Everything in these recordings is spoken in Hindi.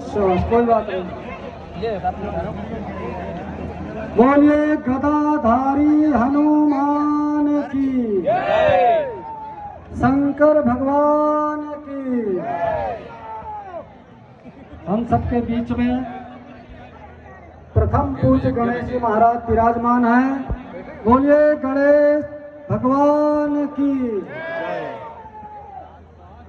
कोई बात नहीं। बोलिए गदाधारी हनुमान की, शंकर भगवान की। हम सबके बीच में प्रथम पूज्य गणेश जी महाराज विराजमान हैं। बोलिए गणेश भगवान की।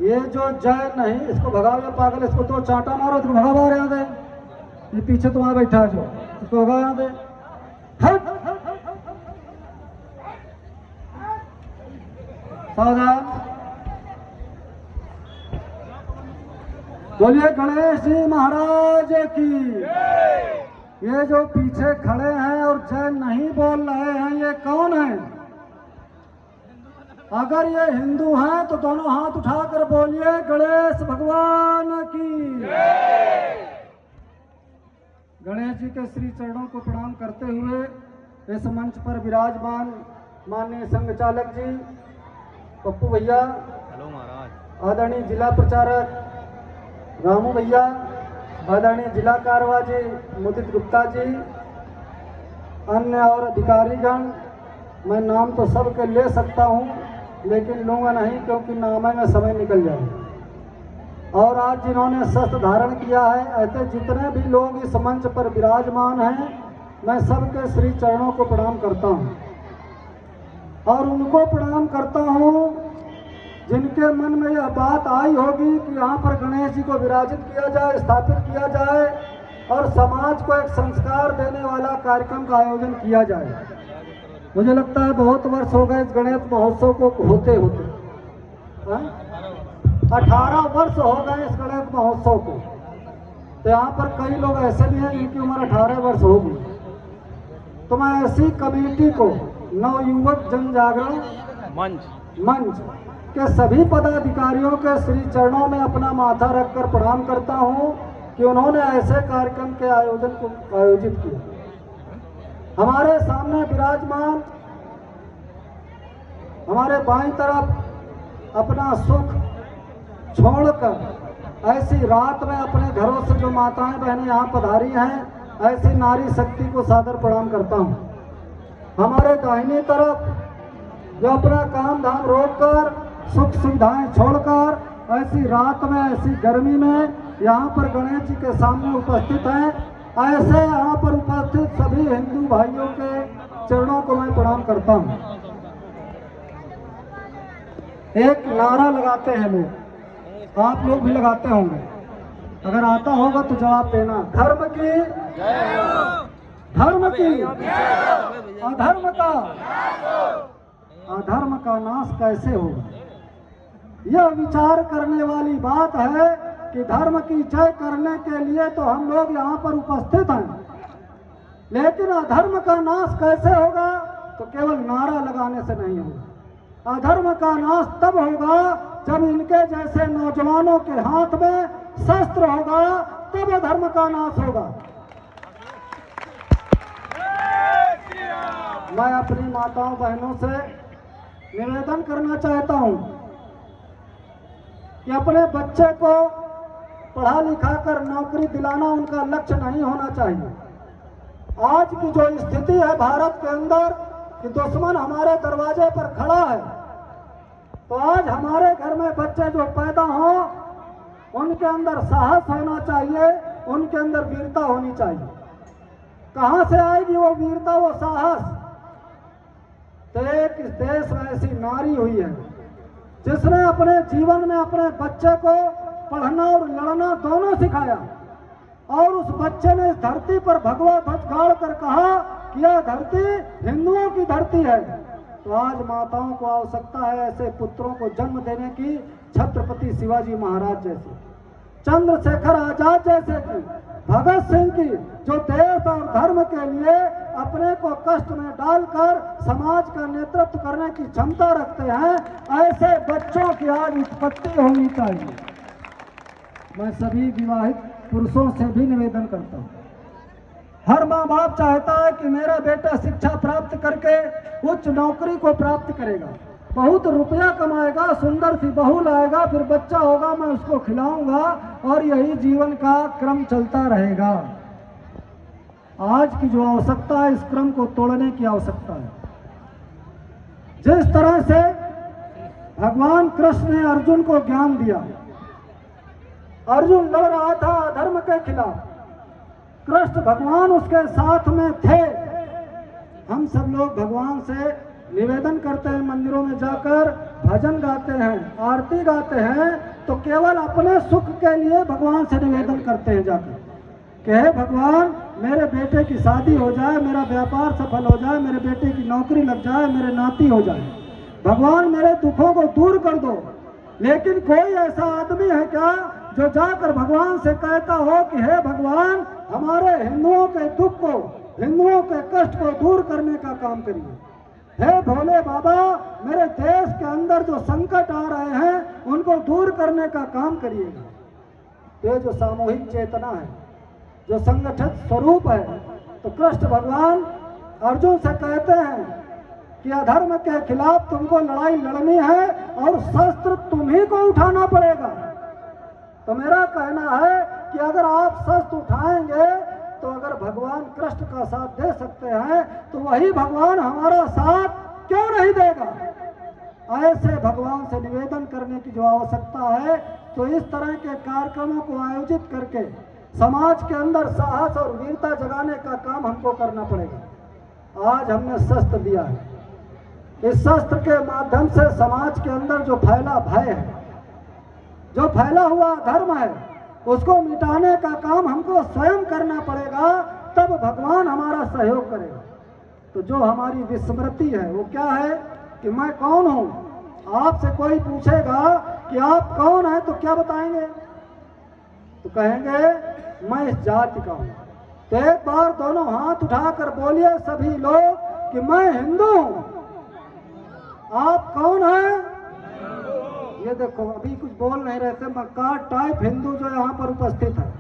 ये जो जय नहीं, इसको भगाओ या पागल, इसको तो चांटा मारो, इसको भगाओ बाहर यहाँ दे। ये पीछे तुम्हारा बैठा है जो, इसको भगाओ यहाँ दे। हट सावधान। बोलिए गणेश जी महाराज की। ये जो पीछे खड़े हैं और जय नहीं बोल रहे हैं, ये कौन है? अगर ये हिंदू हैं तो दोनों हाथ उठाकर बोलिए गणेश भगवान की। गणेश जी के श्री चरणों को प्रणाम करते हुए इस मंच पर विराजमान माननीय संघ चालक जी पप्पू भैया, हेलो महाराज, आदरणीय जिला प्रचारक रामू भैया, आदरणीय जिला कारवा जी मुदित गुप्ता जी, अन्य और अधिकारीगण, मैं नाम तो सबके ले सकता हूं लेकिन लूंगा नहीं क्योंकि नाम में समय निकल जाए। और आज जिन्होंने शस्त्र धारण किया है, ऐसे जितने भी लोग इस मंच पर विराजमान हैं, मैं सबके श्री चरणों को प्रणाम करता हूं। और उनको प्रणाम करता हूं जिनके मन में यह बात आई होगी कि यहाँ पर गणेश जी को विराजित किया जाए, स्थापित किया जाए और समाज को एक संस्कार देने वाला कार्यक्रम का आयोजन किया जाए। मुझे लगता है बहुत वर्ष हो गए इस गणेश महोत्सव को होते होते, 18 वर्ष हो गए इस गणेश महोत्सव को। तो यहाँ पर कई लोग ऐसे भी हैं जिनकी उम्र 18 वर्ष होगी। तो मैं ऐसी कमेटी को नवयुवक जन जागरण मंच के सभी पदाधिकारियों के श्री चरणों में अपना माथा रखकर प्रणाम करता हूँ कि उन्होंने ऐसे कार्यक्रम के आयोजन को आयोजित किया। हमारे सामने विराजमान, हमारे बाईं तरफ अपना सुख छोड़कर ऐसी रात में अपने घरों से जो माताएं बहनें यहाँ पधारी हैं, ऐसी नारी शक्ति को सादर प्रणाम करता हूँ। हमारे दाहिनी तरफ जो अपना काम धाम रोककर, सुख सुविधाएं छोड़कर ऐसी रात में, ऐसी गर्मी में यहाँ पर गणेश जी के सामने उपस्थित हैं, ऐसे यहाँ पर उपस्थित सभी हिंदू भाइयों के चरणों को मैं प्रणाम करता हूँ। एक नारा लगाते हैं लोग, आप लोग भी लगाते होंगे, अगर आता होगा तो जवाब देना। धर्म की, धर्म की, अधर्म का नाश कैसे होगा? यह विचार करने वाली बात है कि धर्म की जय करने के लिए तो हम लोग यहाँ पर उपस्थित हैं, लेकिन अधर्म का नाश कैसे होगा? तो केवल नारा लगाने से नहीं होगा। अधर्म का नाश तब होगा जब इनके जैसे नौजवानों के हाथ में शस्त्र होगा, तब अधर्म का नाश होगा। मैं अपनी माताओं बहनों से निवेदन करना चाहता हूँ कि अपने बच्चे को पढ़ा लिखा कर नौकरी दिलाना उनका लक्ष्य नहीं होना चाहिए। आज की जो स्थिति है भारत के अंदर कि दुश्मन हमारे दरवाजे पर खड़ा है, तो आज हमारे घर में बच्चे जो पैदा हों, उनके अंदर साहस होना चाहिए, उनके अंदर वीरता होनी चाहिए। कहाँ से आएगी वो वीरता, वो साहस? तो एक इस देश में ऐसी नारी हुई है जिसने अपने जीवन में अपने बच्चे को पढ़ना और लड़ना दोनों सिखाया, और उस बच्चे ने इस धरती पर भगवा ध्वज गाड़ कर कहा कि यह धरती हिंदुओं की धरती है। तो आज माताओं को आवश्यकता है ऐसे पुत्रों को जन्म देने की, छत्रपति शिवाजी महाराज जैसे, चंद्रशेखर आजाद जैसे की, भगत सिंह की, जो देश और धर्म के लिए अपने को कष्ट में डालकर समाज का नेतृत्व करने की क्षमता रखते हैं। ऐसे बच्चों की आज उत्पत्ति होनी चाहिए। मैं सभी विवाहित पुरुषों से भी निवेदन करता हूँ, हर माँ बाप चाहता है कि मेरा बेटा शिक्षा प्राप्त करके उच्च नौकरी को प्राप्त करेगा, बहुत रुपया कमाएगा, सुंदर सी बहू लाएगा, फिर बच्चा होगा, मैं उसको खिलाऊंगा और यही जीवन का क्रम चलता रहेगा। आज की जो आवश्यकता है, इस क्रम को तोड़ने की आवश्यकता है। जिस तरह से भगवान कृष्ण ने अर्जुन को ज्ञान दिया, अर्जुन लड़ रहा था अधर्म के खिलाफ, कृष्ण भगवान उसके साथ में थे। हम सब लोग भगवान से निवेदन करते हैं, मंदिरों में जाकर भजन गाते हैं, आरती गाते हैं, तो केवल अपने सुख के लिए भगवान से निवेदन करते हैं जाकर कि हे भगवान, मेरे बेटे की शादी हो जाए, मेरा व्यापार सफल हो जाए, मेरे बेटे की नौकरी लग जाए, मेरे नाती हो जाए, भगवान मेरे दुखों को दूर कर दो। लेकिन कोई ऐसा आदमी है क्या जो जाकर भगवान से कहता हो कि हे भगवान, हमारे हिंदुओं के दुख को, हिंदुओं के कष्ट को दूर करने का काम करिए। हे भोले बाबा, मेरे देश के अंदर जो संकट आ रहे हैं उनको दूर करने का काम करिएगा। ये जो सामूहिक चेतना है, जो संगठित स्वरूप है, तो कृष्ण भगवान अर्जुन से कहते हैं कि अधर्म के खिलाफ तुमको लड़ाई लड़नी है और शस्त्र तुम्ही को उठाना पड़ेगा। तो मेरा कहना है कि अगर आप शस्त्र उठाएंगे तो अगर भगवान कृष्ण का साथ दे सकते हैं तो वही भगवान हमारा साथ क्यों नहीं देगा। ऐसे भगवान से निवेदन करने की जो आवश्यकता है, तो इस तरह के कार्यक्रमों को आयोजित करके समाज के अंदर साहस और वीरता जगाने का काम हमको करना पड़ेगा। आज हमने शस्त्र दिया है, इस शस्त्र के माध्यम से समाज के अंदर जो फैला भय है, जो फैला हुआ धर्म है, उसको मिटाने का काम हमको स्वयं करना पड़ेगा, तब भगवान हमारा सहयोग करेगा। तो जो हमारी विस्मृति है वो क्या है कि मैं कौन हूँ। आपसे कोई पूछेगा कि आप कौन हैं तो क्या बताएंगे, तो कहेंगे मैं इस जाति का हूँ। तो एक बार दोनों हाथ उठाकर बोलिए सभी लोग कि मैं हिंदू हूँ। आप कौन हैं? ये देखो अभी कुछ बोल नहीं रहे थे, मक्का टाइप हिंदू जो यहाँ पर उपस्थित है,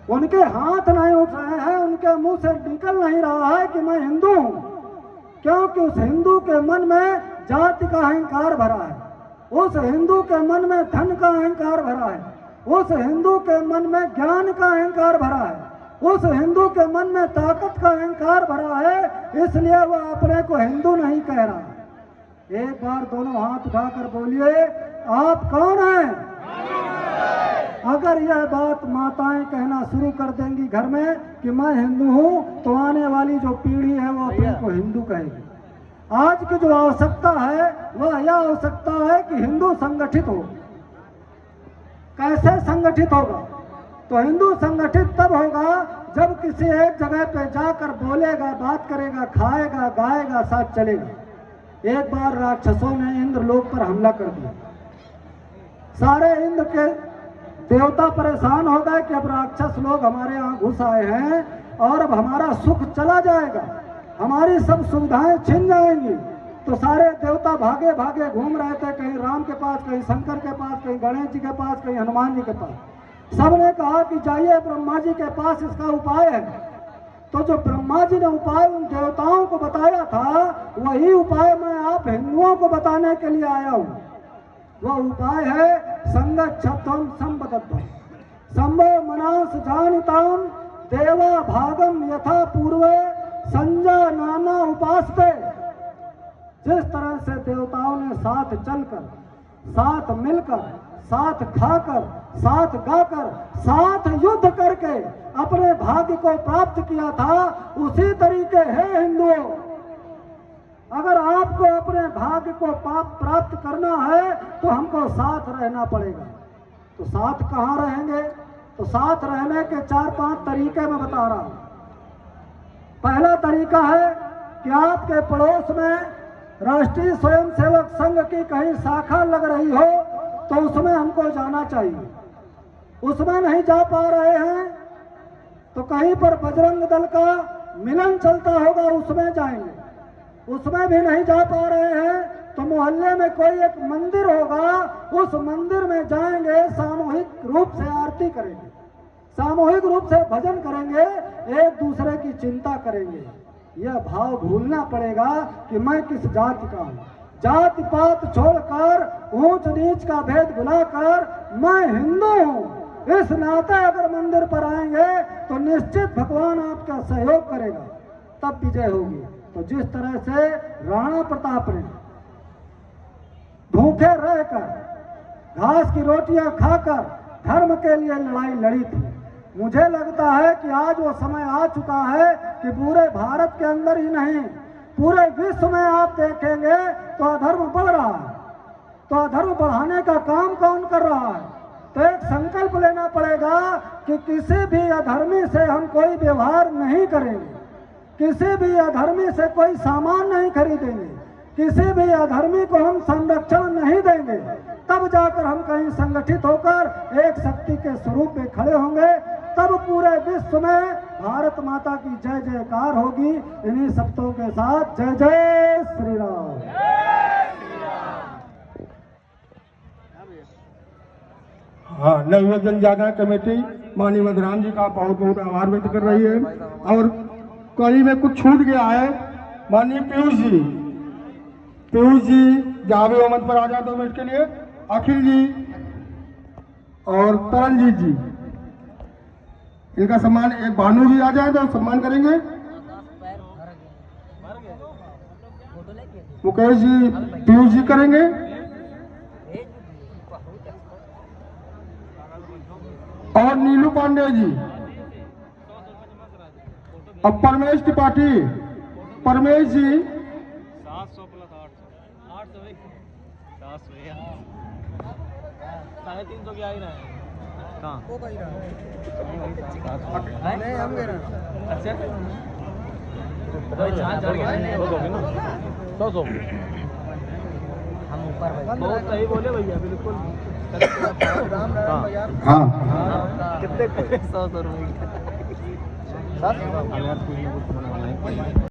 उनके हाथ नहीं उठ रहे हैं, उनके मुंह से निकल नहीं रहा है कि मैं हिंदू हूँ, क्योंकि उस हिंदू के मन में जाति का अहंकार भरा है, उस हिंदू के मन में धन का अहंकार भरा है, उस हिंदू के मन में ज्ञान का अहंकार भरा है, उस हिंदू के मन में ताकत का अहंकार भरा है, इसलिए वह अपने को हिंदू नहीं कह रहा। एक बार दोनों हाथ उठाकर बोलिए आप कौन हैं? अगर यह बात माताएं कहना शुरू कर देंगी घर में कि मैं हिंदू हूं, तो आने वाली जो पीढ़ी है वो अपने को हिंदू कहेगी। आज की जो आवश्यकता है वह यह आवश्यकता है कि हिंदू संगठित हो। कैसे संगठित होगा? तो हिंदू संगठित तब होगा जब किसी एक जगह पे जाकर बोलेगा, बात करेगा, खाएगा, गाएगा, साथ चलेगा। एक बार राक्षसों ने इंद्रलोक पर हमला कर दिया, सारे इंद्र के देवता परेशान हो गए कि अब राक्षस लोग हमारे यहाँ घुस आए हैं और अब हमारा सुख चला जाएगा, हमारी सब सुविधाएं छिन जाएंगी। तो सारे देवता भागे भागे घूम रहे थे, कहीं राम के पास, कहीं शंकर के पास, कहीं गणेश जी के पास, कहीं हनुमान जी के पास। सबने कहा कि जाइए ब्रह्मा जी के पास, इसका उपाय है। तो जो ब्रह्मा जी ने उपाय उन देवताओं को बताया था, वही उपाय मैं आप हिंदुओं को बताने के लिए आया हूँ। वह उपाय है संगच्छध्वम संबद्धम संभो मनास जानताम देवा भागम यथा पूर्वे संजा नाना उपासते। जिस तरह से देवताओं ने साथ चलकर, साथ मिलकर, साथ खाकर, साथ गाकर, साथ युद्ध करके अपने भाग्य को प्राप्त किया था, उसी तरीके है हिंदुओं। अगर आपको अपने भाग्य को प्राप्त करना है तो हमको साथ रहना पड़ेगा। तो साथ कहाँ रहेंगे? तो साथ रहने के 4-5 तरीके मैं बता रहा हूँ। पहला तरीका है कि आपके पड़ोस में राष्ट्रीय स्वयंसेवक संघ की कहीं शाखा लग रही हो तो उसमें हमको जाना चाहिए। उसमें नहीं जा पा रहे हैं तो कहीं पर बजरंग दल का मिलन चलता होगा, उसमें जाएंगे। उसमें भी नहीं जा पा रहे हैं तो मोहल्ले में कोई एक मंदिर होगा, उस मंदिर में जाएंगे, सामूहिक रूप से आरती करेंगे, सामूहिक रूप से भजन करेंगे, एक दूसरे की चिंता करेंगे। यह भाव भूलना पड़ेगा कि मैं किस जाति का हूँ। जाति पात छोड़कर ऊंच नीच का भेद भुलाकर मैं हिंदू हूँ इस नाते अगर मंदिर पर आएंगे तो निश्चित भगवान आपका सहयोग करेगा, तब विजय होगी। तो जिस तरह से राणा प्रताप ने भूखे रहकर घास की रोटियां खाकर धर्म के लिए लड़ाई लड़ी थी, मुझे लगता है कि आज वो समय आ चुका है कि पूरे भारत के अंदर ही नहीं पूरे विश्व में आप देखेंगे तो अधर्म बढ़ रहा है। तो अधर्म बढ़ाने का काम कौन कर रहा है? तो एक संकल्प लेना पड़ेगा कि किसी भी अधर्मी से हम कोई व्यवहार नहीं करेंगे, किसी भी अधर्मी से कोई सामान नहीं खरीदेंगे, किसी भी अधर्मी को हम संरक्षण नहीं देंगे। तब जाकर हम कहीं संगठित होकर एक शक्ति के स्वरूप में खड़े होंगे, तब पूरे विश्व में भारत माता की जय जयकार होगी। इन्हीं शब्दों के साथ जय जय श्री राम। हाँ, नवयुवक जन जागरण कमेटी माननीय मधुराम जी का बहुत बहुत आभार व्यक्त कर रही है। और कहीं में कुछ छूट गया है, माननीय पीयूष जी जावे मंच पर आ जाए 2 मिनट के लिए, अखिल जी और तरनजीत जी, इनका सम्मान, एक भानु जी आ जाए तो सम्मान करेंगे। मुकेश जी, पीयूष जी करेंगे, और नीलू पांडे जी, और परमेश त्रिपाठी, परमेश जी, 700 प्लस 800 350 की आ ही रहा है। कहाँ नहीं हम गए अच्छा तो हम ऊपर बहुत सही बोले भैया, बिल्कुल। हाँ कितने 100 रुपये